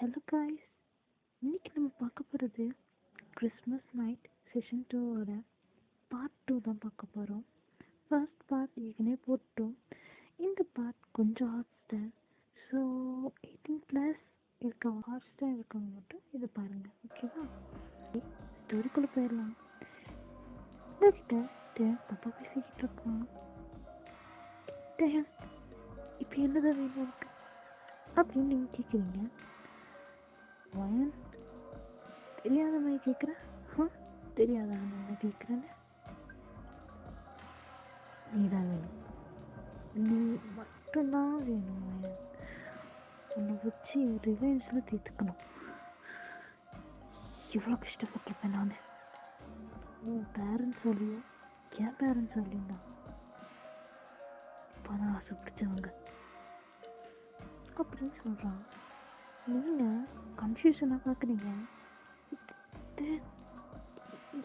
Hello guys, இன்னைக்கு நம்ம பார்க்க போகிறது கிறிஸ்மஸ் நைட் செஷன் 2ஓட பார்ட் 2 தான் பார்க்க போகிறோம். ஃபர்ஸ்ட் பார்ட் ஏற்கனவே போட்டோம். இந்த பார்ட் கொஞ்சம் ஹார்ட் ஸ்டைல், ஸோ 18+ இருக்க ஹார்ட் ஸ்டைல் இருக்கவங்க மட்டும் இதை பாருங்கள், ஓகேவா? ஸ்டோரிக்குள்ளே போயிடலாம். உங்ககிட்ட தப்பா பேசிக்கிட்டு இருக்கோம். இப்போ என்னதான் வேணும் இருக்கு அப்படின்னு நீங்கள் கேட்குறீங்க. வயன் தெரியாத மாதிரி கேட்குறேன். தெரியாதா என்ன கேட்குறேன்னு? நீ தான் வேணும், நீ மட்டும்தான் வேணும். வயன் உன்னை வச்சு ரிவெஞ்சில் தீர்த்துக்கணும். இவ்வளோ கஷ்டப்பட்டிருப்பேன் நான். உன் பேரண்ட்ஸ் சொல்லியும் என் பேரண்ட்ஸ் சொல்லியும் தான் பணம் ஆசைப்பிடிச்சவங்க அப்படின்னு சொல்கிறான். நீங்கள் கன்ஃபியூஷனாக பார்க்குறீங்க.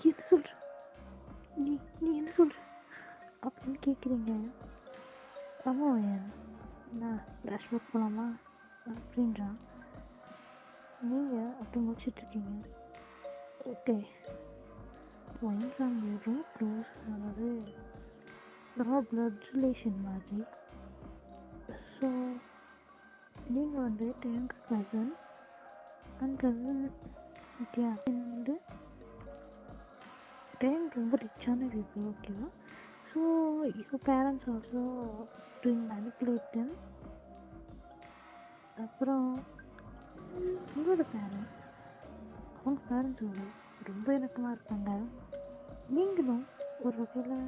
என்ன சொல்கிற, நீ நீ என்ன சொல்கிற அப்படின்னு கேட்குறீங்க. ஆமாம், நான் ஃப்ளாஷ்பேக் போகலாமா அப்படின்றான். நீங்கள் அப்படி முடிச்சிட்ருக்கீங்க. ஓகே, ஒயின் ஃபேமிலி ரொம்ப க்ளோஸ், அதாவது ரொம்ப ப்ளட் ரிலேஷன் மாதிரி. ஸோ நீங்கள் வந்து tank cousin and cousin okay வந்து டேங்க் ரொம்ப ரிச்சான பீப்புள், ஓகேவா? So your parents also doing manipulate. அப்புறம் உங்களோட பேரண்ட்ஸ் அவங்க பேரண்ட்ஸோட ரொம்ப இணக்கமாக இருப்பாங்க. நீங்களும் ஒரு வகையில்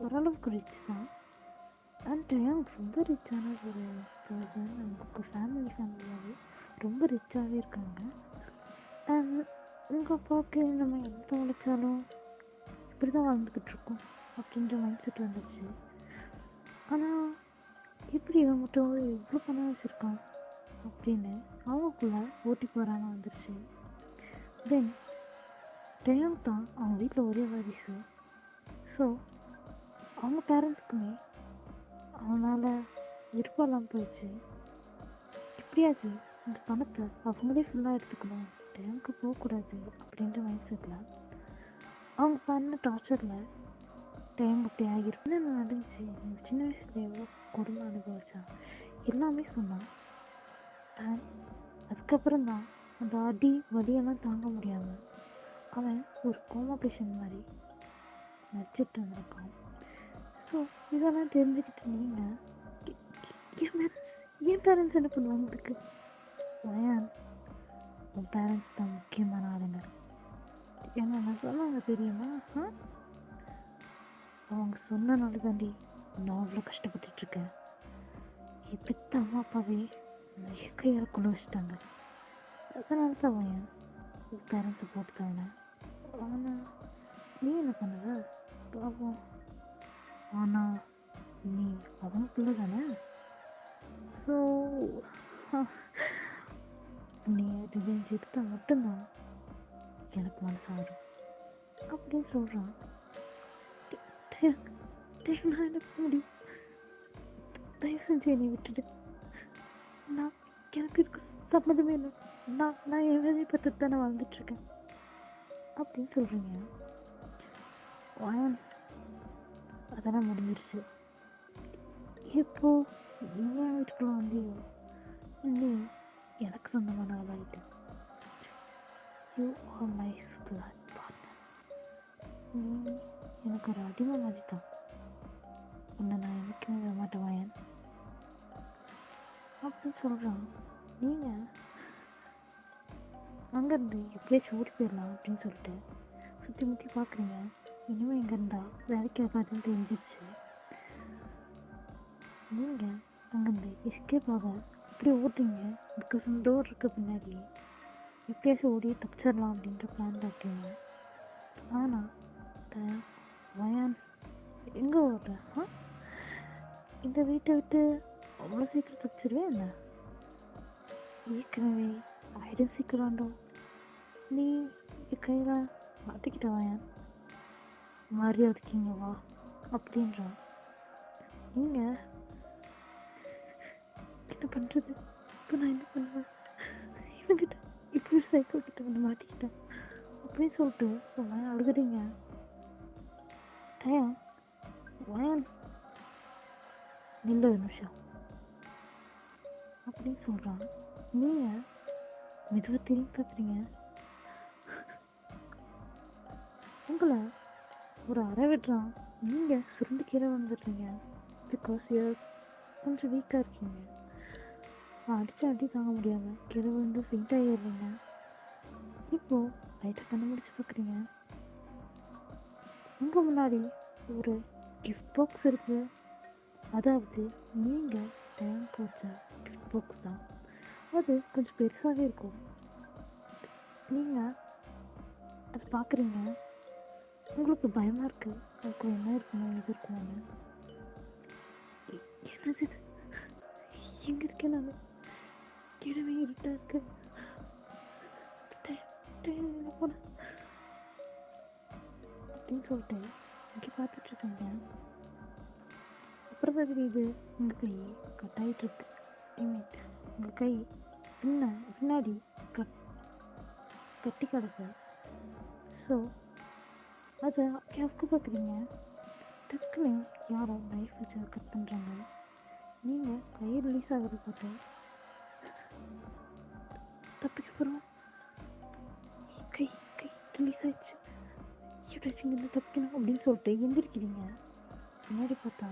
ஓரளவுக்கு ரிச் தான். அண்ட் டேங்க் ரொம்ப ரிச்சான ஒரு பர்சன். நமக்கு ஃபேமிலியாகவே ரொம்ப ரிச்சாகவே இருக்காங்க. அண்ட் உங்கள் அப்பாவுக்கு நம்ம எந்த உழைச்சாலும் இப்படி தான் வாழ்ந்துக்கிட்டு இருக்கோம் அப்படின்ற மைண்ட் செட் வந்துடுச்சு. ஆனால் எப்படி இவன் மட்டும் எவ்வளோ பணம் வச்சுருக்கான் அப்படின்னு அவங்களுக்குள்ள ஓட்டி போகிறாமல் வந்துடுச்சு. தென் டேங்க் தான் அவங்க வீட்டில் ஒரே வாரிசு. ஸோ அவங்க பேரண்ட்ஸ்க்குமே அவனால் விருப்பம்லாம் போயிடுச்சு. எப்படியாச்சு இந்த பணத்தை அவங்களே ஃபுல்லாக எடுத்துக்கணும், டேங்க்கு போகக்கூடாது அப்படின்ற மைண்ட் செட்டில் அவங்க பண்ண டார்ச்சரில் டேங்க் அப்படி ஆகிரும். என்ன நடந்துச்சு, எனக்கு சின்ன வயசில் எவ்வளோ கொடுமை அனுபவிச்சான் எல்லாமே சொன்னான். அண்ட் அதுக்கப்புறம் தான் அந்த அடி வலியெல்லாம் தாங்க முடியாமல் அவன் ஒரு கோமா பேஷண்ட் மாதிரி நடிச்சிட்டு இருந்திருக்கான். ஸோ இதெல்லாம் தெரிஞ்சுக்கிட்டு நீங்கள் என் பேரண்ட்ஸ் என்ன பண்ணுவாங்க இதுக்கு? வயன் உன் பேரண்ட்ஸ் தான் முக்கியமான ஆளுங்க. என்ன சொன்னாங்க தெரியுமா? அவங்க சொன்னனால தாண்டி நான் அவ்வளோ கஷ்டப்பட்டுட்ருக்கேன். என் பெத்த அம்மா அப்பாவே கையால் கொண்டு வச்சுட்டாங்க. அதனால தான் வயன் உன் பேரண்ட்ஸை போட்டுட்டாங்க. ஆனால் நீ என்ன பண்ணுவ பாவம். ஆனால் நீ அவங்க பிள்ளை தானே. ஸோ நீ ரிவெஞ்ச் எடுத்தால் மட்டும்தான் எனக்கு மனசாகும் அப்படின்னு சொல்கிறான். நான் என்ன பண்ண முடியும்? தயவு செஞ்சு என்னை விட்டுடு. நான் எனக்கு இதுக்கு சம்மதமே இல்லை. நான் என் வேலையை பார்த்து தானே வாழ்ந்துட்டுருக்கேன் அப்படின்னு சொல்கிறீங்க. அதெல்லாம் முடிஞ்சிருச்சு. இப்போ என் வீட்டுக்குள்ள வந்து நீ எனக்கு சொந்தமான ஆளாயிட்ட. You are my blood partner. நீ எனக்கு ஒரு அடிமை மாதிரி தான். உன்னை நான் எனக்குமே விட மாட்டேன் வயன் அப்படின்னு சொல்கிறான். நீங்கள் அங்கேருந்து எப்படியாச்சும் ஓடி போயிடலாம் அப்படின்னு சொல்லிட்டு சுற்றி முற்றி பார்க்குறீங்க. இனிமேல் எங்கே இருந்தால் வேலைக்கு ஆகாதுன்னு தெரிஞ்சிருச்சு. நீங்கள் அங்கேருந்து எஸ்கேப் ஆக அப்படியே ஓட்டுறீங்க. பிகாஸ் அந்த டோர் இருக்க பின்னாடி எப்படியாச்சும் ஓடி தப்பிச்சிடலாம் அப்படின்ற பிளான் பார்க்குறீங்க. ஆனால் வயான் எங்கே ஓடுற? இந்த வீட்டை விட்டு அவ்வளோ சீக்கிரம் தப்பிச்சிருவேன் என்ன? ஏற்கனவே ஆயிடும் சீக்கிரம்டோ நீ என் கையில் மாற்றிக்கிட்ட வயான், மரியாதை இருக்கீங்க வா அப்படின்றான். நீங்கள் என்ன பண்ணுறது? இப்போ நான் என்ன பண்ணுவேன்? இவங்க சைக்கோ கிட்ட வந்து மாட்டிக்கிட்டேன் அப்படின்னு சொல்லிட்டு அழுகுறீங்க. டயம் வயன் நில்ல ஒரு நிமிஷம் அப்படின்னு சொல்கிறான். நீங்கள் மெதுவாக திரும்பி பார்க்குறீங்க. உங்களை ஒரு அறை விடுறான். நீங்கள் சுருண்டு கீழே வந்துடுறீங்க. பிகாஸ் கொஞ்சம் வீக்காக இருக்கீங்க. அடித்து அடி தாங்க முடியாமல் கீழே விழுந்து ஃபெயிண்ட் ஆகிடுறீங்க. இப்போது லைட்டாக கண்ணு முடிச்சு பார்க்குறீங்க. உங்கள் முன்னாடி ஒரு கிஃப்ட் பாக்ஸ் இருக்குது. அதாவது நீங்கள் டைம் போச்ச கிஃப்ட் பாக்ஸ் தான். அது கொஞ்சம் பெருசாகவே இருக்கும். நீங்கள் அது பார்க்குறீங்க. உங்களுக்கு பயமாக இருக்குது. அதுக்கு என்ன இருக்குமோ எது இருக்குமோன்னு. என்னது இது? எங்கே இருக்கேன் நான்? கிழமை இருட்டாக இருக்கு. போன அப்படின்னு சொல்லிட்டு இங்கே பார்த்துட்ருக்கீங்க. அப்புறம் தான் தெரியுது உங்கள் கை கட்டாயிட்டு இருக்கு. உங்கள் கை பின்னாடி கட்டி கிடக்கு. ஸோ அதை கேஸ்க்கு பார்க்குறீங்க. டக்குன்னு யாரோ நைஃப் வச்சு கட் பண்ணுறாங்க. நீங்கள் கை ரிலீஸ் ஆகிறத பார்த்து தப்பிக்க போகிறோம். கை ரிலீஸ் ஆயிடுச்சு. இங்கிருந்து தப்பிக்கணும் அப்படின்னு சொல்லிட்டு எந்திரிக்கிறீங்க. பின்னாடி பார்த்தா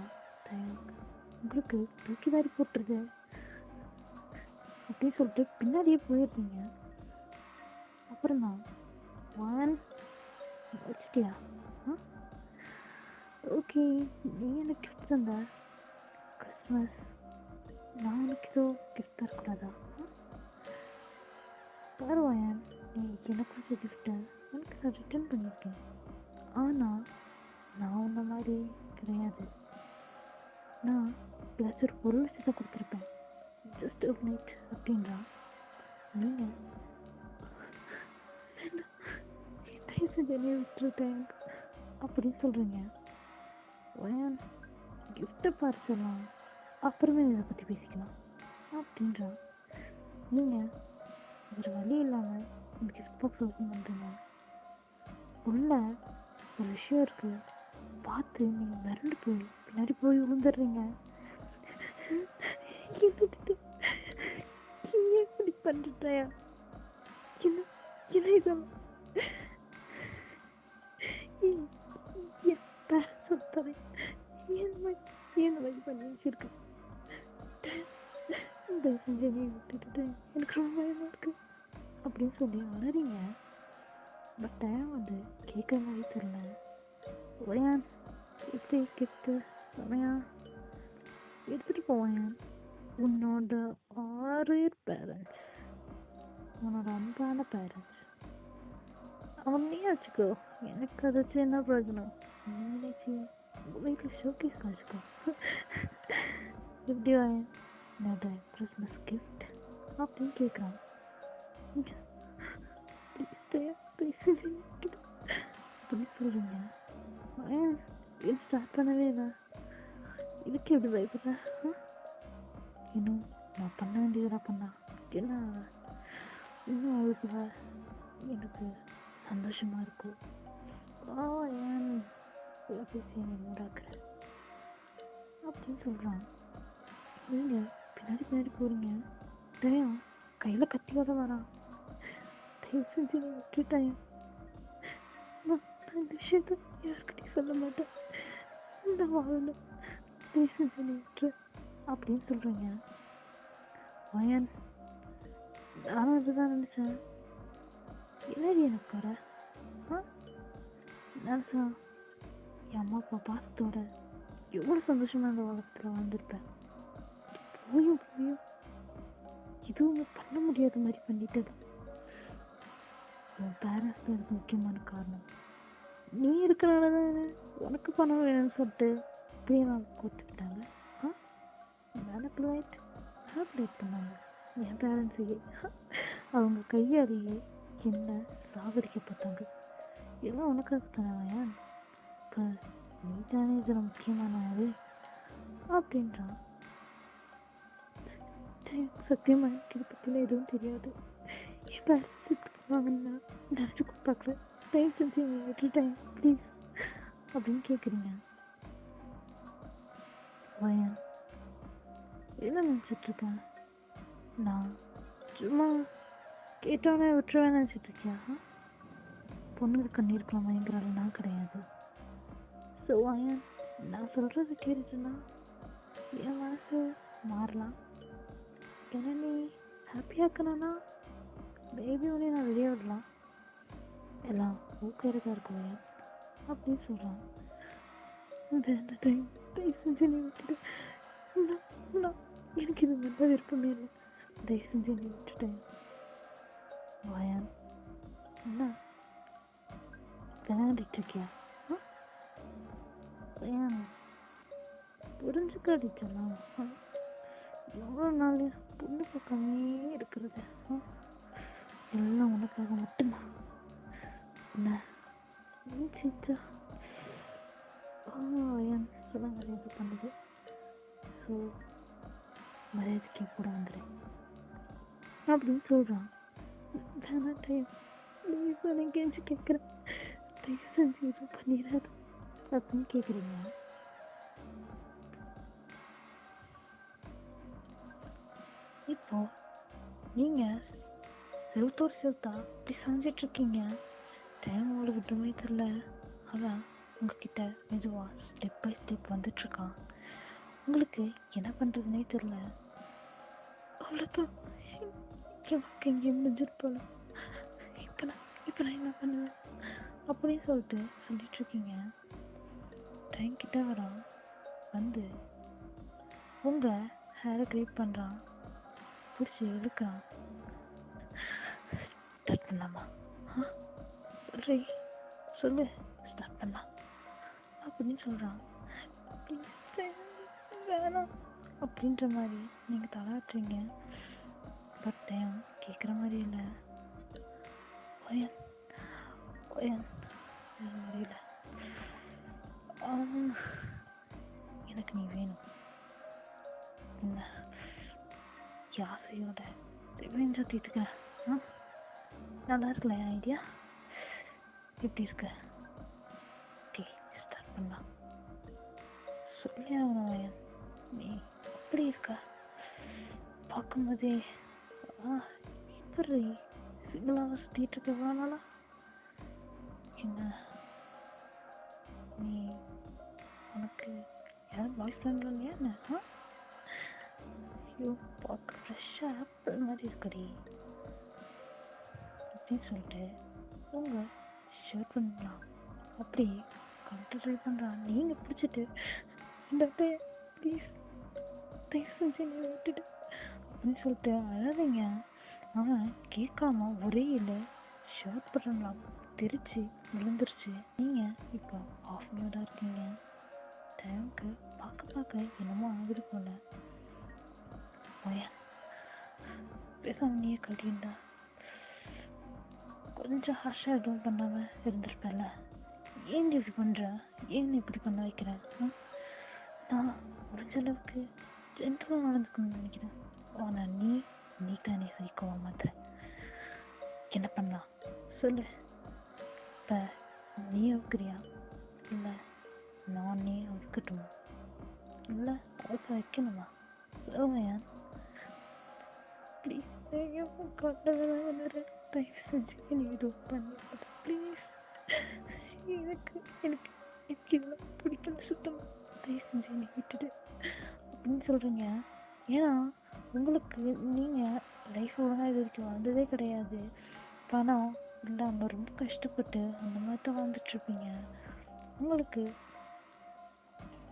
உங்களுக்கு தூக்கிதாரி போட்டுருது அப்படின்னு சொல்லிட்டு பின்னாடியே போயிடுறீங்க. அப்புறம் தான் வச்சிட்டியா? ஓகே, நீ எனக்கு கிஃப்ட் தந்த கிறிஸ்மஸ், நான் எனக்கு ஏதோ கிஃப்ட் தரக்கூடாதா? பரவாயன், நீ எனக்கு பிடிச்ச கிஃப்ட்டை எனக்கு நான் ரிட்டர்ன் பண்ணியிருக்கேன். ஆனால் நான் உன்ன மாதிரி கிடையாது. நான் ஏதாச்சும் ஒரு பொருள் வச்சு தான் கொடுத்துருப்பேன். ஜஸ்ட் ஒரு நைட் அப்படின்றா. நீங்கள் தயவு செஞ்சு என்னைய விட்டுருக்கேன் அப்படின்னு சொல்கிறீங்க. வயன் கிஃப்ட்டை பார்த்து சொல்லலாம், அப்புறமே இதை பற்றி பேசிக்கலாம் அப்படின்றா. நீங்கள் ஒரு வழி இல்லாமல் இந்த கிஃப்ட் பாக்ஸ் ஓப்பன் பண்ணுறீங்க. உள்ள ஒரு விஷயம் இருக்குது. பார்த்து நீங்கள் மிரண்டு போய் பின்னாடி போய் விழுந்துடுறீங்க. இப்படி பண்ணிட்டாயா? என்ன இதெல்லாம் பண்ணி வச்சிருக்கேன். தயவு செஞ்சு என்னைய விட்டுட்டு எனக்கு ரொம்ப பயமா இருக்கு அப்படின்னு சொல்லி அலறீங்க. பட் டைம் வந்து கேட்குற மாதிரி தெரியல. ஒரையான் எப்படி கிஃப்ட்டு சமையா எடுத்துகிட்டு போவேன். உன்னோட 6 பேரண்ட்ஸ், உன்னோட அன்பான பேரண்ட்ஸ், அவனையே வச்சுக்கோ. எனக்கு அதை வச்சு என்ன பிரயோஜனம்? நினைச்சு வீட்டில் ஷோகேஸ் வச்சுக்கோ. எப்படி என்னோட கிறிஸ்மஸ் கிஃப்ட் அப்படின்னு கேட்குறான். அப்படின்னு சொல்கிறீங்க. இது ஸ்டார்ட் பண்ணவே இல்லை. இதுக்கு எப்படி பயப்படுற? இன்னும் நான் பண்ண வேண்டியதெல்லாம் பண்ணா என்ன இன்னும் அவளுக்கு எனக்கு சந்தோஷமாக இருக்கும். ஏன் பேசி மூடாக்குற அப்படின்னு சொல்கிறான். நீங்கள் பின்னாடி போகிறீங்க. டயம் கையில் கத்தியோட வரான். தயவு செஞ்சு நீ விட்டுட்டாயன். நான் இந்த விஷயத்த யாருக்கிட்டையும் சொல்ல மாட்டேன். இந்த வாழணும், தயவு செஞ்சு நீ விட்டுரு அப்படின்னு சொல்கிறீங்க. வயன் நானும் அதுதான் நினச்சேன். என்னடி எனக்கு வர நினச்சா என் அம்மா அப்பா பாசத்தோட எவ்வளோ சந்தோஷமாக இந்த உலகத்தில் வாழ்ந்துருப்பேன். போயும் எதுவுமே பண்ண முடியாத மாதிரி பண்ணிட்டது. உன் பேரண்ட்ஸ் தான் எனக்கு முக்கியமான காரணம். நீ இருக்கிறனால தான் உனக்கு பணம் வேணும்னு சொல்லிட்டு இப்படியே நான் கொடுத்துக்கிட்டாங்க. மேனிப்புலேட் பண்ணாங்க என் பேரண்ட்ஸையே. அவங்க கையாலேயே என்ன சாகடிக்கப்பட்டாங்க. எல்லாம் உனக்காக தானே. இப்போ நீ தானே இதில் முக்கியமானது அப்படின்றான். சத்தியமாக எனக்கு இதை பற்றிலாம் எதுவும் தெரியாது. என் பேரண்ட்ஸ் வாங்கண்ணா நினச்சி பார்க்குறேன், தயவு செஞ்சு என்னை விட்டுட்டேன் ப்ளீஸ் அப்படின்னு கேட்குறீங்க. வயன் என்ன நினச்சிட்ருக்கேன், நான் சும்மா கேட்டோன்னே விட்டுருவேன் நினச்சிட்ருக்கியா? பொண்ணுங்க கண்ணீருக்குலாம் மயங்குறாள் நான் கிடையாது. ஸோ வயன் நான் சொல்கிறத கேட்டுட்டுன்னா என் மனசு மாறலாம். ஏன்னா நீ ஹாப்பியாக இருக்கணும்னா பேபி உடனே நான் வெளியே விடலாம், எல்லாம் ஊக்கிறதா இருக்குவேன் அப்படின்னு சொல்கிறான். அந்த டைம் தயவு செஞ்சு நீ விட்டுட்டு, எனக்கு இது நல்ல விருப்பமே இல்லை, தயவு செஞ்சு நீ விட்டுட்டேன். வயன் என்ன விளையாடிட்டு இருக்கியா? வயன் புரிஞ்சுக்காடிச்சலாம், எவ்வளோ நாள் பொண்ணு பக்கமே இருக்கிறது, எல்லாம் உனக்காக மட்டும்தான். என்ன சீச்சா என் சொல்ல மரியாதை பண்ணுது. ஸோ மரியாதைக்கு கூட வந்துடுறேன் அப்படின்னு சொல்கிறான். வேணாம் டைம் ப்ளீஸ் நான் கெஞ்சி கேட்குறேன், தயவு செஞ்சு எதுவும் பண்ணிடாது அப்படின்னு கேட்குறீங்க. இப்போ நீங்கள் செலுத்தோர் செலுத்தா இப்படி செஞ்சிட்ருக்கீங்க. டைம் உங்களுக்கு விட்டுமே தெரில, அதான் உங்ககிட்ட மெதுவாக ஸ்டெப் பை ஸ்டெப் வந்துட்டுருக்கான். உங்களுக்கு என்ன பண்ணுறதுனே தெரில. அவ்வளோதான் இங்கே முடிஞ்சிருப்போல, இப்போ நான் என்ன பண்ணுவேன் அப்படின்னு சொல்லிட்டுருக்கீங்க. டைம் கிட்ட வரான், வந்து உங்கள் ஹேரை கிரியேட் பண்ணுறான், பிடிச்சி இழுக்கிறான். ஸ்டார்ட் பண்ணலாமா? சொல்றி சொல்லு, ஸ்டார்ட் பண்ணலாம் அப்படின்னு சொல்கிறான். வேணாம் அப்படின்ற மாதிரி நீங்கள் தலாட்டுறீங்க. பட் டைம் கேட்குற மாதிரி இல்லை. ஒயன் வேற முடியல, எனக்கு நீ வேணும். என்ன யாசையோட ரிவெஞ்சா தீர்த்துக்கிறேன். நல்லா இருக்கல என் ஐடியா? எப்படி இருக்க? ஓகே ஸ்டார்ட் பண்ணலாம். சொல்லி ஆகணும், நீ அப்படி இருக்க பார்க்கும்போதே எப்படி சிங்கிளாக சுற்றிட்டு இருக்க எவ்வளோ நாளா? என்ன நீ உனக்கு யாரும் பாய் ஃப்ரெண்ட் இல்லையா என்ன? ஐயோ பார்க்க ஃப்ரெஷ்ஷாக ஆப்பிள் மாதிரி இருக்கடி அப்படின்னு சொல்லிட்டு உங்கள் ஷர்ட் பண்ணலாம் அப்படி கவுண்டர் ட்ரை பண்ணுறான். நீங்கள் பிடிச்சிட்டு டாக்டர் ப்ளீஸ் தயவு செஞ்சு நீ விட்டுட்டு அப்படின்னு சொல்லிட்டு அழாதீங்க. அவன் கேட்காம ஒரே இல்லை ஷர்ட் பண்ணலாம் தெரிச்சு விழுந்துருச்சு. நீங்கள் இப்போ ஆஃப் நியூடாக இருக்கீங்க. டைமுக்கு பார்க்க என்னமோ ஆகுது போல. பேசாம நீயே கட்டிண்டா கொஞ்சம் ஹார்ஷாக எதுவும் பண்ணாமல் இருந்திருப்பேன்ல. ஏன் இப்படி பண்ணுற? ஏன் இப்படி பண்ண வைக்கிறேன்? நான் முடிஞ்ச அளவுக்கு ஜென்டலாக நடந்துக்கணும்னு நினைக்கிறேன். ஆனால் நீ தானே சைக்கோவா மாத்திர. என்ன பண்ணலாம் சொல்லு. இப்போ நீ அவுக்குறியா இல்லை நான் நீ அவுக்கட்டுமா? இல்லை அவுக்க வைக்கணுமா? சொல்லுவையா ப்ளீஸ். கொண்டதான் வந்துடுறேன், தயவு செஞ்சு நீ எதுவும் பண்ணி ப்ளீஸ். எனக்கு எனக்கு எனக்கு இதெல்லாம் பிடிக்கல சுத்தமாக, தயவு செஞ்சு என்னை விட்டுடு அப்படின்னு சொல்கிறீங்க. ஏன்னா உங்களுக்கு நீங்கள் லைஃப் ஒழுங்காக இது வரைக்கும் வாழ்ந்ததே கிடையாது. பணம் இல்லாமல் ரொம்ப கஷ்டப்பட்டு அந்த மாதிரி தான் வாழ்ந்துட்டுருப்பீங்க. உங்களுக்கு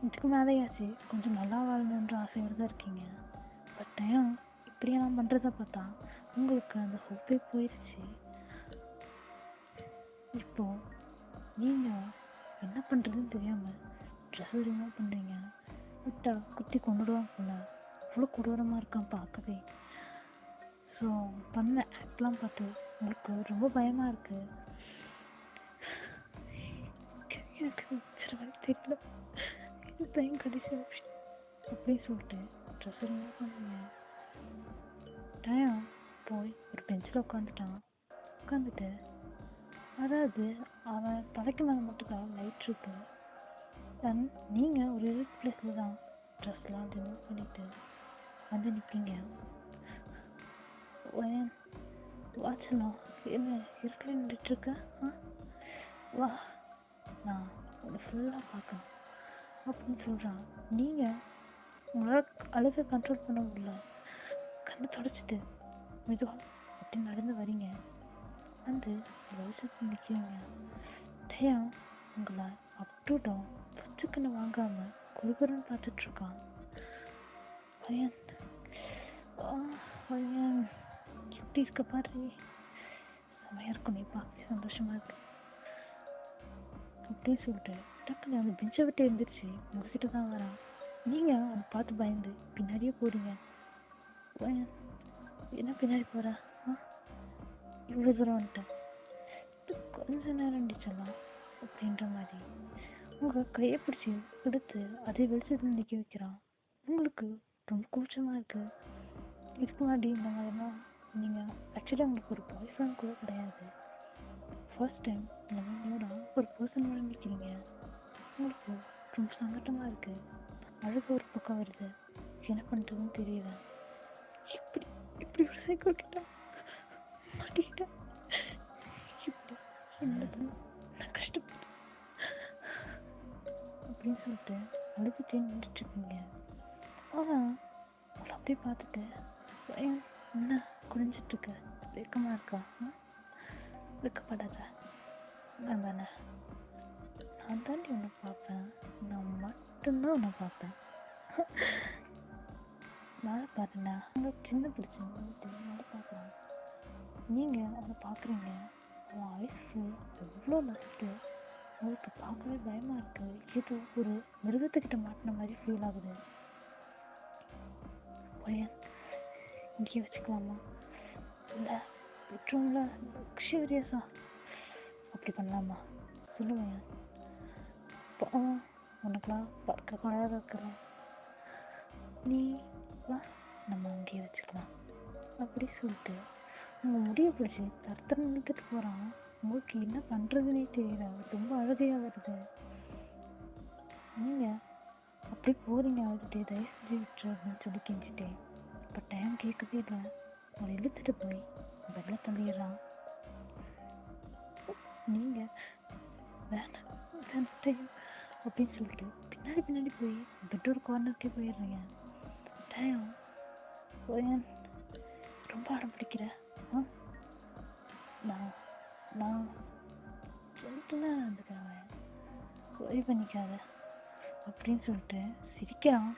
இதுக்கு மேலேயாச்சு கொஞ்சம் நல்லா வாழணுன்ற ஆசையோடு தான் இருக்கீங்க. பட் டைம் இப்படியெல்லாம் பண்ணுறத பார்த்தா உங்களுக்கு அந்த ஹோப்பே போயிடுச்சு. இப்போ நீங்கள் என்ன பண்ணுறதுன்னு தெரியாமல் ட்ரெஸ் ரிமூவ் பண்ணுறீங்க. விட்டா குத்தி கொண்டுடுவாங்க போல, அவ்வளோ கொடூரமாக இருக்கான் பார்க்கவே. ஸோ பண்ண ஆக்ட்லாம் பார்த்து உங்களுக்கு ரொம்ப பயமாக இருக்குது. எனக்கு தெரியல, இதுதான் கடைசி ஆப்ஷன் அப்படின்னு சொல்லிட்டு ட்ரெஸ் ரிமூவ் பண்ணுங்க. டைம் போய் ஒரு பெஞ்சில் உட்காந்துட்டான். உட்காந்துட்டு, அதாவது அவன் தலைக்கு மேலே மட்டும்தான் லைட் இருக்கு. அண்ட் நீங்கள் ஒரு இருட் பிளேஸில் தான் ட்ரெஸ்லாம் ரிமூவ் பண்ணிட்டு வந்து நிற்பீங்க. வாட்சலாம் என்ன இருட்டில் நின்றுட்டுருக்க? வா, நான் உன்னை ஃபுல்லாக பார்க்கணும் அப்படின்னு சொல்கிறான். நீங்கள் உங்களால் அழுகை கண்ட்ரோல் பண்ண முடியல. கண்ணை தொடச்சிட்டு மெதுவாக அப்படி நடந்து வரீங்க. வந்து வயசுக்கு நிற்கிறீங்க. டயம் உங்களை அப் டு டவுன் பச்சைக்கண்ணை வாங்காமல் குறுகுறன்னு பார்த்துட்ருக்கான். பையன் பையன் எப்படி இருக்க பாரு, செமையாக இருக்கும், நீ பார்க்க சந்தோஷமா இருக்கு அப்படின்னு சொல்லிட்டு டக்குன்னு அந்த பெஞ்சை விட்டு எழுந்திரிச்சு உங்ககிட்ட தான் வரான். நீங்கள் அவனை பார்த்து பயந்து பின்னாடியே போறீங்க. பையன் என்ன பின்னாடி போற? இவ்வளோ தூரம் வந்துட்டேன், கொஞ்ச நேரம் அடிச்சலாம் அப்படின்ற மாதிரி உங்கள் கையை பிடிச்சி கொடுத்து அதே வெளிச்சத்தில் நிற்க வைக்கிறான். உங்களுக்கு ரொம்ப கூச்சமாக இருக்குது. இதுக்கு முன்னாடி இந்த மாதிரிலாம் நீங்கள் ஆக்சுவலி உங்களுக்கு ஒரு பாய் ஃப்ரெண்ட் கூட கிடையாது. ஃபர்ஸ்ட் டைம் இந்த மாதிரி நியூடாக ஒரு பர்சனோட நிற்கிறீங்க. உங்களுக்கு ரொம்ப சங்கட்டமாக இருக்குது. அழகு ஒரு பக்கம் வருது. என்ன பண்ணுறதுன்னு தெரியல. இப்படி இப்படி ஒரு சைக்கோ கிட்ட மாட்டிக்கிட்டேன். இப்படி என்னது நான் கஷ்டப்பட்டேன் அப்படின்னு சொல்லிட்டு அழுதுட்டே நின்றுட்டுருக்கீங்க. ஆனால் உங்களை அப்படியே பார்த்துட்டு என்ன குறைஞ்சிட்ருக்க, வெக்கமாக இருக்கா? வெக்கப்படாத, நான் தானே, நான் தாண்டி உன்னை பார்ப்பேன், நான் மட்டும்தான் உன்னை பார்ப்பேன். மேலே பாருண்ணா, உங்கள் சின்ன பிடிச்சிங்க மேலே பார்க்குறான். நீங்கள் அவனை பார்க்குறீங்க. அவன் ஐஸு எவ்வளோ லஸ்ட்டு, உங்களுக்கு பார்க்கவே பயமாக இருக்குது. ஏதோ ஒரு மிருகத்துக்கிட்ட மாட்டின மாதிரி ஃபீல் ஆகுது. பையன் இங்கேயே வச்சுக்கலாமா, இல்லை பெட்ரூமில் லக்ஸூரியஸா அப்படி பண்ணலாமா சொல்லுவேன். உனக்குலாம் பார்க்க கலராக இருக்கிறேன், நீ வா நம்ம அங்கேயே வச்சுக்கலாம் அப்படி சொல்லிட்டு உங்கள் முடியை பிடிச்சி தரத்தர நிறுத்துட்டு போகிறான். உங்களுக்கு என்ன பண்ணுறதுனே தெரியல. ரொம்ப அழுகையாக வருது. நீங்கள் அப்படி போகிறீங்க அழுதுட்டே, தயவு செஞ்சு விட்டுரு அப்படின்னு சொல்லி கெஞ்சிட்டேன். இப்போ டைம் கேட்கவே இல்லை. அவளை இழுத்துட்டு போய் பெட்டில் தள்ளிடுறான். நீங்கள் வேண்டாம் அப்படின்னு சொல்லிட்டு பின்னாடி போய் பெட்டோட கார்னருக்கே போயிடுறீங்க. டைம் போயன் ரொம்ப அடம் பிடிக்கிற, நான் ஜென்டலாக இருந்துக்கிறேன், ஒரே பண்ணிக்காத அப்படின்னு சொல்லிட்டு சிரிக்கிறான்.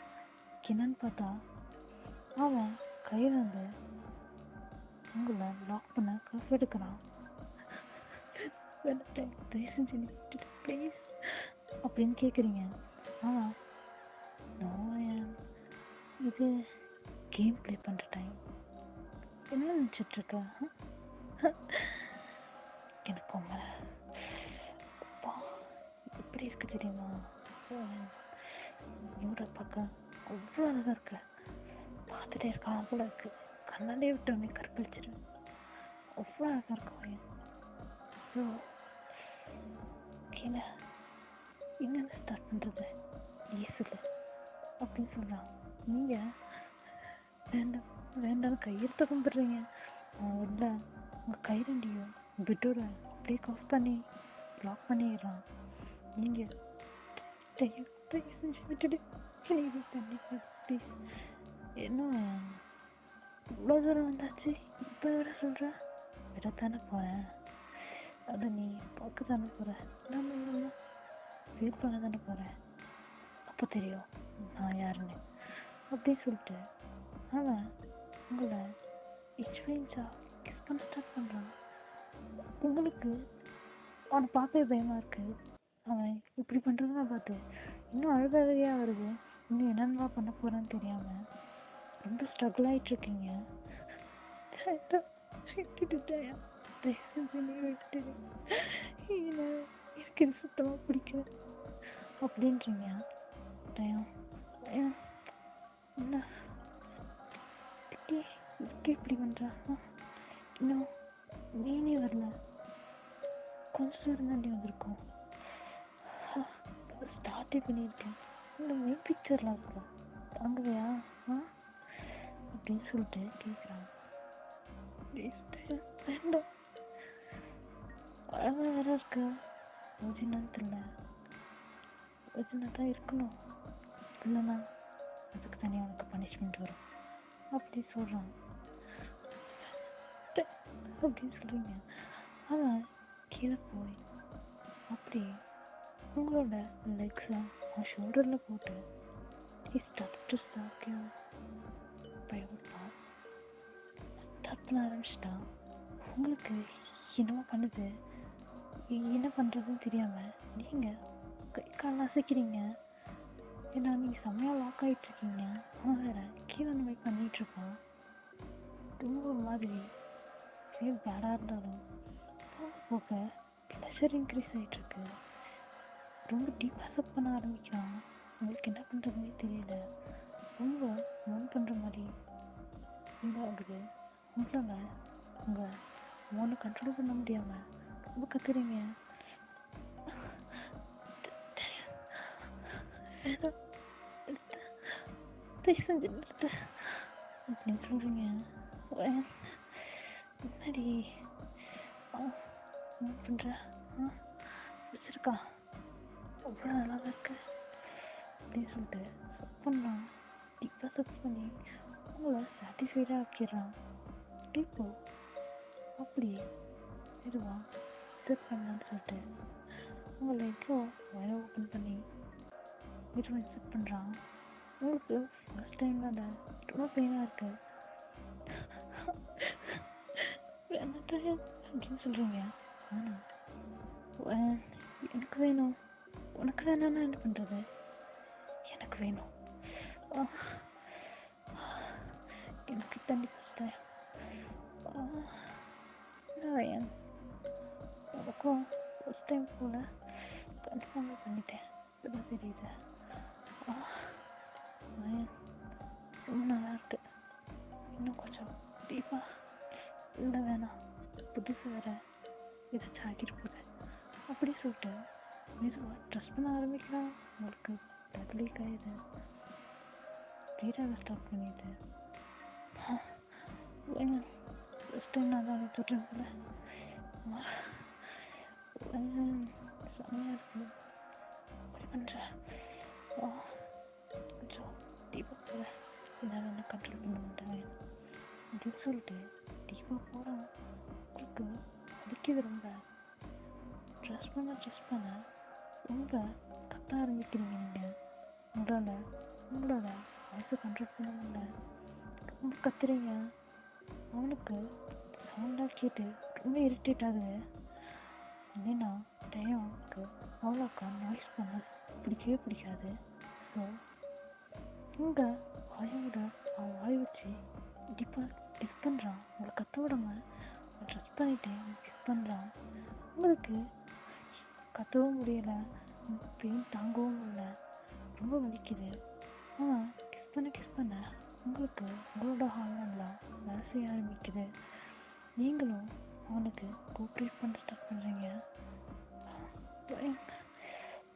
என்னன்னு பார்த்தா அவன் கையில் வந்து உங்களை லாக் பண்ண காசு எடுக்கிறான். தயவு செஞ்சு ப்ளீஸ் அப்படின்னு கேட்குறீங்க. ஆனால் இது கேம் ப்ளே பண்ணுற டைம், என்ன நினச்சிட்ருக்க? எனக்கு உங்களை அப்பா எப்படி இருக்கு தெரியுமா? நூறை பார்க்க அவ்வளோ அழகாக இருக்க, பார்த்துட்டே இருக்கான் போல இருக்கு. கண்ணாலே விட்டோன்னே கற்பழிச்சிடும், அவ்வளோ அழகாக இருக்கும் பையன். ஸோ என்ன என்னென்ன ஸ்டார்ட் பண்ணுறது ஏசுல அப்படின்னு சொல்கிறான். நீங்கள் வேண்டாம் கையெழுத்த கும்பிட்றீங்க. இல்லை உங்கள் கை ரெண்டையும் பெட்டோட அப்படியே காஃப் பண்ணி லாக் பண்ணிடுறான். நீங்கள் தயவு செஞ்சு விட்டுடு, இது பண்ணிக்க ப்ளீஸ். என்ன இவ்வளோ தூரம் வந்தாச்சு, இப்போ வர சொல்கிற? விடத்தானே போகிறேன், அதை நீ பார்க்க தானே போகிற, நம்ம ஃபீல் பண்ண தானே போகிறேன், அப்போ தெரியும் நான் யாருன்னு அப்படின்னு சொல்லிட்டு அவன் உங்களை எக்ஸ்பீரியன்ஸாக கிஸ் பண்ண ஸ்டார்ட் பண்ணுறான். உங்களுக்கு அவனை பார்க்கவே பயமாக இருக்குது. அவன் இப்படி பண்ணுறதுனா பார்த்து இன்னும் அழுகையாக வருது. இன்னும் என்னென்னலாம் பண்ண போகிறான்னு தெரியாமல் ரொம்ப ஸ்ட்ரகிள் ஆகிட்ருக்கீங்க. எனக்கு இது சுத்தமாக பிடிக்கும் அப்படின்றீங்க. என்ன இதுக்கே இப்படி பண்ணுறா? இன்னும் நீனே வரல, கொஞ்சம் தூரம் தாண்டி வந்திருக்கோம். ஸ்டார்ட்டே பண்ணியிருக்கேன். இந்த மெயின் பிக்சர்லாம் இருக்கும் அங்கேயா அப்படின்னு சொல்லிட்டு கேட்குறான். வேண்டாம், அழகாக வேற இருக்கா, ஒரிஜினல் தெரியல, ஒரிஜினல் தான் இருக்கணும், இல்லைண்ணா அதுக்கு தனியாக உனக்கு பனிஷ்மெண்ட் வரும் அப்படி சொல்கிறான். அப்படின்னு சொல்கிறீங்க. அவன் கீழே போய் அப்படி உங்களோட லெக்ஸை அவன் ஷோல்டரில் போட்டு ஸ்டார்ட் பண்ண ஆரம்பிச்சிட்டான். உங்களுக்கு என்னவோ பண்ணுது, என்ன பண்ணுறதுன்னு தெரியாமல் நீங்கள் கை கால் அசைக்கிறீங்க. ஏன்னா நீங்கள் செம்மையாக லாக் ஆகிட்ருக்கீங்க. அவன் வேறு கீழே அந்த மாதிரி பண்ணிகிட்ருக்கான். ரொம்ப ஒரு மாதிரி ஃபீல் பேடாக இருந்தாலும் போக போக ப்ளஷர் இன்க்ரீஸ் ஆகிட்ருக்கு. ரொம்ப டீப்பாக சப் பண்ண ஆரம்பிக்கிறான். உங்களுக்கு என்ன பண்ணுறதுனே தெரியல. ரொம்ப மோன் பண்ணுற மாதிரி ஃபீல் ஆகுது. உங்களால் உங்கள் மோனை கண்ட்ரோல் பண்ண முடியாமல் ரொம்ப கத்துறீங்க. செஞ்சு நிறுத்த அப்படின்னு சொல்கிறீங்க. முன்னாடி பண்ணுற பிடிச்சிருக்கா, அவ்வளோ நல்லா இருக்கு அப்படின்னு சொல்லிட்டு சப் பண்ணான். டீப்பாக சப் பண்ணி உங்களை சாட்டிஸ்ஃபைடாக ஆக்கிடுறான். இப்போ அப்படி இதுவா செட் பண்ணலான்னு சொல்லிட்டு உங்களை எவ்வளோ வய ஓப்பன் பண்ணி இதுவாக செட் பண்ணுறான். உங்களுக்கு ஃபர்ஸ்ட் டைம் தான் ரொம்ப பெயினாக இருக்கு. அப்படின்னு சொல்கிறீங்க. ஆனால் எனக்கு வேணும், உனக்கு வேணும்னா என்ன பண்ணுறது, எனக்கு வேணும், எனக்கு தண்ணி ஃபர்ஸ்ட் டைம் உனக்கும் ஃபர்ஸ்ட் டைம் போல் கன்ஃபார்ம் பண்ணிட்டேன். இப்போதான் தெரியுது. ரொம்ப நல்லா இருக்கு, இன்னும் கொஞ்சம் டீப்பாக இல்லை வேணாம், புதுசு வேறு எதாச்சும் ஆகிட்டு போகுது அப்படி சொல்லிட்டு மெதுவாக ட்ரெஸ் பண்ண ஆரம்பிக்கிறான். உங்களுக்கு டபுளி காயுது. வீடாக ஸ்டார்ட் பண்ணிட்டு ஃபஸ்ட் டைம் நான் தான் தொட்டேன் போல, செம்மையாக இருக்குது அப்படி பண்ணுறேன். கொஞ்சம் டீப்பாக போல, என்னால் என்ன கண்ட்ரோல் பண்ண மாட்டேன் அப்படின்னு சொல்லிட்டு டீப்பாக போகிறான். உங்களுக்கு அடிக்குது. ரொம்ப ட்ரெஸ் பண்ண ரொம்ப கத்த ஆரம்பிக்கிறீங்க. நீங்கள் உங்களோட வாய்ஸை கண்ட்ரோல் பண்ண முடியல, ரொம்ப கத்துறீங்க. அவனுக்கு சவுண்டாக கேட்டு ரொம்ப இரிட்டேட் ஆகுது. ஏன்னா டயம்க்கு அவ்வளோக்கா நாய்ஸ் பண்ண பிடிக்கவே பிடிக்காது. ஸோ உங்கள் வாயோட அவன் வாய் வச்சு டிப்பாக கிஸ் பண்ணுறான். உங்களை கத்த விடாமல் ட்ரெஸ் பண்ணிட்டு கிஸ் பண்ணுறான். உங்களுக்கு கத்தவும் முடியலை, பெயின் தாங்கவும் முடியல, ரொம்ப வலிக்குது. ஆனால் கிஸ் பண்ண உங்களுக்கு உங்களோட ஹார்மோன்லாம் வேலை செய்ய ஆரம்பிக்குது. நீங்களும் அவனுக்கு கோஆப்ரேட் பண்ண ஸ்டார்ட் பண்ணுறீங்க.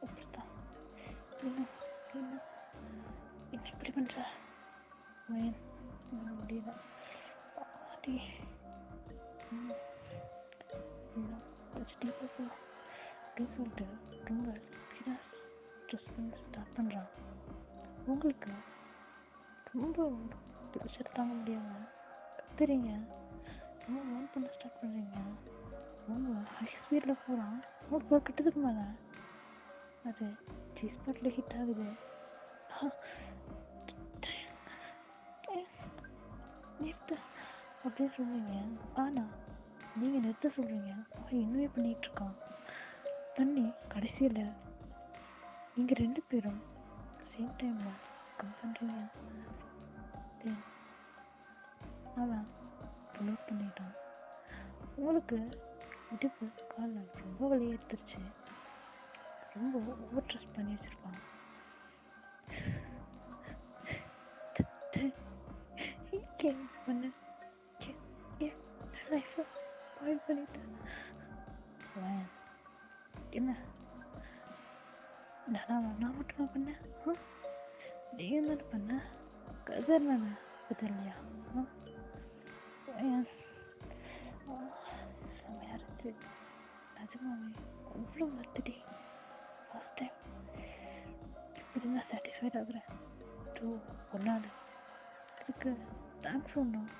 அப்படித்தான் இன்னும் இப்படி பண்ணுற முடியல அடி கொஞ்சம் டீப்பாக போகலாம் அப்படின்னு சொல்லிட்டு ரொம்ப ஸ்பீடாக ட்ரெஸ் பண்ண ஸ்டார்ட் பண்ணுறான். உங்களுக்கு ரொம்ப ப்ரெஷர் தாங்க முடியாமல் கத்துறீங்க. ரொம்ப வார்ன் பண்ண ஸ்டார்ட் பண்ணுறீங்க. ரொம்ப ஹை ஸ்பீடில் போகிறான். ஒரு கிட்டத்துக்கு மேலே அது ஜி ஸ்பாட்டில் ஹிட் ஆகுது. நிறுத்த அப்படின்னு சொல்லுவீங்க. ஆனால் நீங்கள் நிறுத்த சொல்கிறீங்க. அவன் இன்னுமே பண்ணிகிட்ருக்கான். தண்ணி கடைசியில் நீங்கள் 2 பேரும் சேம் டைமில் கம் பண்ணுறீங்க. அவன் ப்ளோட் பண்ணிட்டான். உங்களுக்கு இடுப்பு காலில் ரொம்ப வலி எடுத்துருச்சு. ரொம்ப ஓவர் ட்ரெஸ் பண்ணி வச்சுருப்பான். பண்ண லைஃப்பை ஸ்பாயில் பண்ணிட்டேன். என்ன நான் மட்டுமா பண்ணேன்? நீயும் தானே பண்ண. கதர் தானே அது இல்லையா? செம்மையா இருந்துச்சு நிஜமாவே. அவ்வளோ வருத்தடி. ஃபர்ஸ்ட் டைம் இப்படி நான் சாட்டிஸ்ஃபைட் ஆகுறேன். ஸோ ஒரு நாள் அதுக்கு தேங்க்ஸ் சொன்னோம்.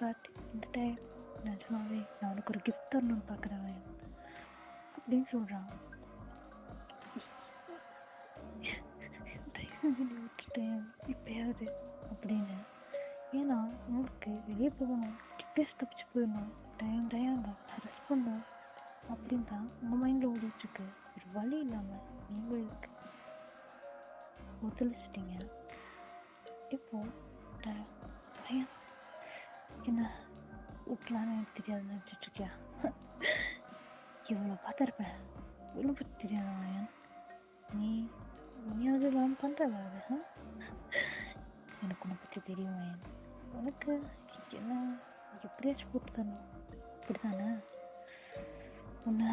பட் இந்த டைம் நிஜமாவே நான் உனக்கு ஒரு கிஃப்ட் தரணும்னு பார்க்குறேன் அப்படின்னு சொல்கிறான். தயவு செஞ்சு நீ விட்டுட்டேன் இப்பயாவது அப்படின்னு. ஏன்னா உங்களுக்கு வெளியே போகணும், கிட்டேஸ் தப்பிச்சு போயிடணும், டயம் ரெஸ்ட் பண்ணணும் அப்படின்னு தான் உங்கள் மைண்டில் ஓடிட்டுருக்கு. ஒரு வழி இல்லாமல் நீங்கள் இருக்கு ஒத்துழைச்சிட்டீங்க. இப்போ பையன் என்ன விட்டலான்னு எனக்கு தெரியாது நினச்சிட்ருக்கியா? இவ்வளோ பார்த்துருப்பேன், இவ்வளோ பற்றி தெரியாத பையன் நீ அது நான் பண்ணுறதா? அது எனக்கு உன்னை பற்றி தெரியும் பையன். உனக்கு என்ன எப்படியாச்சும் போட்டு தரணும் அப்படி தானே? உன்னை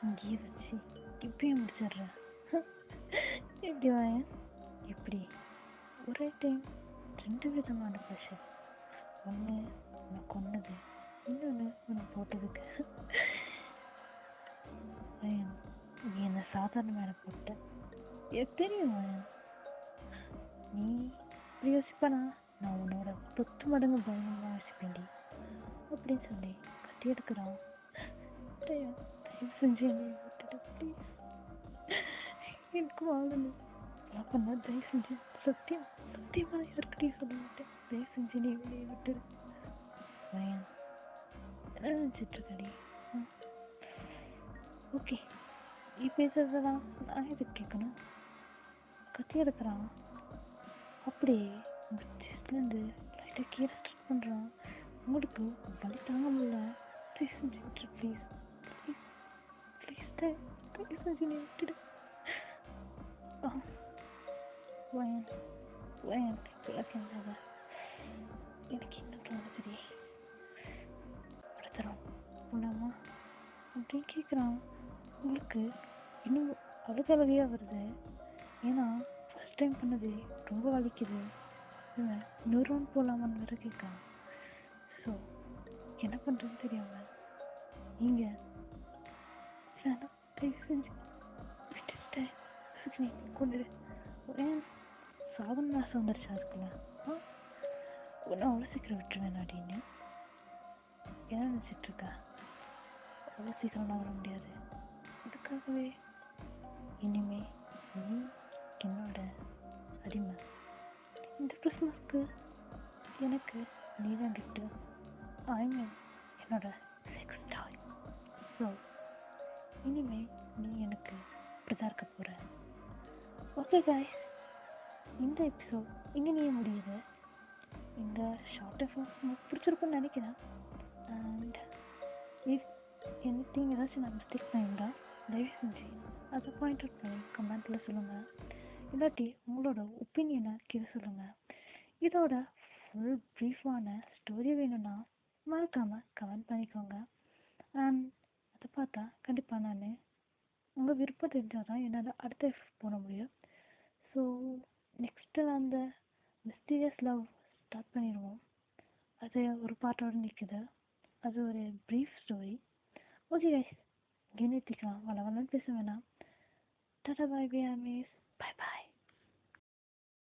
இங்கேயே வச்சு இப்பயும் முடிச்சிடுறேன் எப்படி வாயன்? எப்படி ஒரே டைம் 2 விதமான ப்ரெஷர். ஒன்று உன்னை கொன்னது, இன்னொன்று உன்னை போட்டதுக்கு. வாயன் நீ என்ன சாதாரண மேலே போட்ட எனக்கு தெரியும் வாயன். நீ இப்படி யோசிப்பானா? நான் உன்னோட 10 மடங்கு பயங்கரமாக யோசிப்பேன்டி அப்படின்னு சொல்லி கட்டி எடுக்கிறான். தயவு செஞ்சு என்னை விட்டுட்டு ப்ளீஸ், எனக்கு வாழணும். நான் பண்ண தயவு செஞ்சு சத்தியமாக யாருக்கிட்டையும் சொல்ல மாட்டேன். தயவு செஞ்சு நீ வெளியே விட்டுடு. பையன் என்ன நினச்சிட்ருக்கடி? ஓகே நீ பேசுறதெல்லாம் நான் எதுக்கு கேட்கணும்? கத்தி எடுக்கிறான். அப்படியே உங்கள் செஸ்ட்லேருந்து லைட்டாக கீழே ஸ்டார்ட் பண்ணுறான். உங்களுக்கு வலி தாங்க முடியல. தயவு செஞ்சு விட்டுரு ப்ளீஸ் ப்ளீஸ் ப்ளீஸ். தயவு செஞ்சு நீ விட்டுடு. வயன் எனக்கு இன்னும் தோணுதுடி. படுத்துறோம் போனாமா அப்படின்னு கேட்குறான். உங்களுக்கு இன்னும் அழுகலையாக வருது. ஏன்னா ஃபஸ்ட் டைம் பண்ணது ரொம்ப வலிக்குது. இவன் நியூரோன் போகலாமான்னு வேற கேட்குறான். ஸோ என்ன பண்ணுறதுன்னு தெரியாம நீங்கள் தயவு செஞ்சு விட்டுட்டேன் கொண்டு ஏன் சாதன நாசம் வந்துருச்சா? இருக்குல்ல ஒன்றும் அவ்வளோ சீக்கிரம் விட்டுருவேன் அப்படின்னு என்ன நினச்சிட்ருக்கா? அவ்வளோ சீக்கிரம்லாம் வர முடியாது. அதுக்காகவே இனிமே நீ என்னோட அடிமை. இந்த கிறிஸ்மஸ்க்கு எனக்கு நீ தான் கிஃப்ட்டு. ஐ மீன் என்னோட செக்ஸ் டாய். ஸோ இனிமே நீ எனக்கு இப்படிதான் இருக்க போகிற. ஓகே காய்ஸ், இந்த எபிசோட் இங்கே நீ முடியுது. இந்த ஷார்ட் உங்களுக்கு பிடிச்சிருக்குன்னு நினைக்கிறேன். அண்ட் இஃப் எனிதிங் ஏதாச்சும் நான் மிஸ்டேக் பண்ணியிருந்தா தயவு செஞ்சு அதை பாயிண்ட் அவுட் பண்ணி கமெண்ட்டில் சொல்லுங்கள். இல்லாட்டி உங்களோட ஒப்பீனியனை கீழே சொல்லுங்கள். இதோட ஃபுல் ப்ரீஃபான ஸ்டோரி வேணும்னா மறக்காமல் கமெண்ட் பண்ணிக்கோங்க. அண்ட் அதை பார்த்தா கண்டிப்பாக நான் உங்கள் விருப்பம் தெரிஞ்சால் தான் என்னால் அடுத்த போட முடியும். ஸோ நெக்ஸ்ட்டு அந்த மிஸ்டீரியஸ் லவ் ஸ்டார்ட் பண்ணிடுவோம். அது ஒரு பாட்டோடு நிற்குது. அது ஒரு ப்ரீஃப் ஸ்டோரி. ஓகே கைஸ், இங்கே நிறுத்திக்கலாம். வளவலன்னு பேச வேணாம். Tata bye bye ஆமீஸ்.